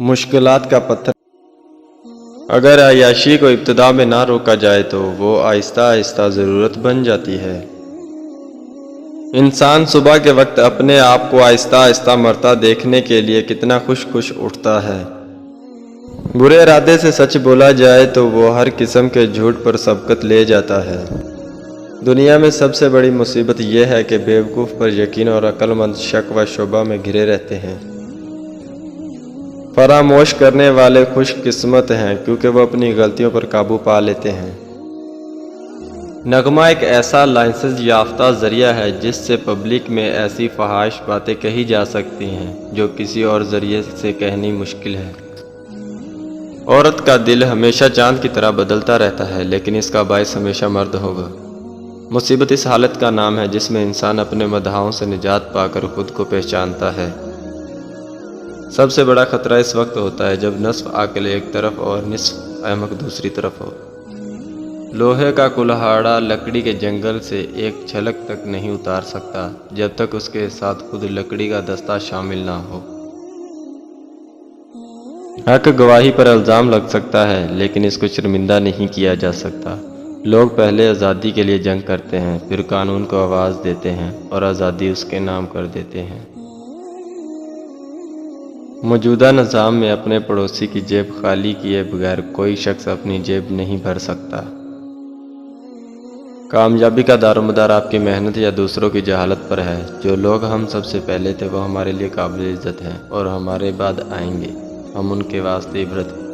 مشکلات کا پتھر اگر عیاشی کو ابتدا میں نہ روکا جائے تو وہ آہستہ آہستہ ضرورت بن جاتی ہے۔ انسان صبح کے وقت اپنے آپ کو آہستہ آہستہ مرتا دیکھنے کے لیے کتنا خوش اٹھتا ہے۔ برے ارادے سے سچ بولا جائے تو وہ ہر قسم کے جھوٹ پر سبقت لے جاتا ہے۔ دنیا میں سب سے بڑی مصیبت یہ ہے کہ بیوقوف پر یقین اور عقل مند شک و شبہ میں گھرے رہتے ہیں۔ فراموش کرنے والے خوش قسمت ہیں کیونکہ وہ اپنی غلطیوں پر قابو پا لیتے ہیں۔ نغمہ ایک ایسا لائسنس یافتہ ذریعہ ہے جس سے پبلک میں ایسی فحش باتیں کہی جا سکتی ہیں جو کسی اور ذریعے سے کہنی مشکل ہے۔ عورت کا دل ہمیشہ چاند کی طرح بدلتا رہتا ہے لیکن اس کا باعث ہمیشہ مرد ہوگا۔ مصیبت اس حالت کا نام ہے جس میں انسان اپنے مداحوں سے نجات پا کر خود کو پہچانتا ہے۔ سب سے بڑا خطرہ اس وقت ہوتا ہے جب نصف عاقل ایک طرف اور نصف احمق دوسری طرف ہو۔ لوہے کا کلہاڑا لکڑی کے جنگل سے ایک چھلک تک نہیں اتار سکتا جب تک اس کے ساتھ خود لکڑی کا دستہ شامل نہ ہو۔ حق گواہی پر الزام لگ سکتا ہے لیکن اس کو شرمندہ نہیں کیا جا سکتا۔ لوگ پہلے آزادی کے لیے جنگ کرتے ہیں، پھر قانون کو آواز دیتے ہیں اور آزادی اس کے نام کر دیتے ہیں۔ موجودہ نظام میں اپنے پڑوسی کی جیب خالی کیے بغیر کوئی شخص اپنی جیب نہیں بھر سکتا۔ کامیابی کا دارومدار آپ کی محنت یا دوسروں کی جہالت پر ہے۔ جو لوگ ہم سب سے پہلے تھے وہ ہمارے لیے قابل عزت ہیں اور ہمارے بعد آئیں گے، ہم ان کے واسطے عبرت ہیں۔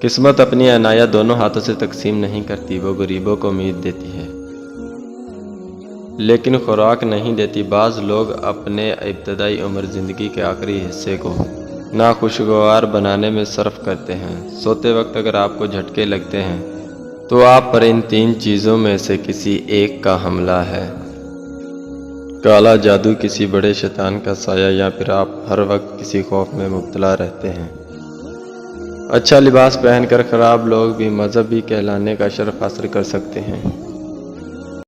قسمت اپنی عنایت دونوں ہاتھوں سے تقسیم نہیں کرتی، وہ غریبوں کو امید دیتی ہے لیکن خوراک نہیں دیتی۔ بعض لوگ اپنے ابتدائی عمر زندگی کے آخری حصے کو ناخوشگوار بنانے میں صرف کرتے ہیں۔ سوتے وقت اگر آپ کو جھٹکے لگتے ہیں تو آپ پر ان 3 چیزوں میں سے کسی ایک کا حملہ ہے: کالا جادو، کسی بڑے شیطان کا سایہ، یا پھر آپ ہر وقت کسی خوف میں مبتلا رہتے ہیں۔ اچھا لباس پہن کر خراب لوگ بھی مذہبی کہلانے کا شرف حاصل کر سکتے ہیں۔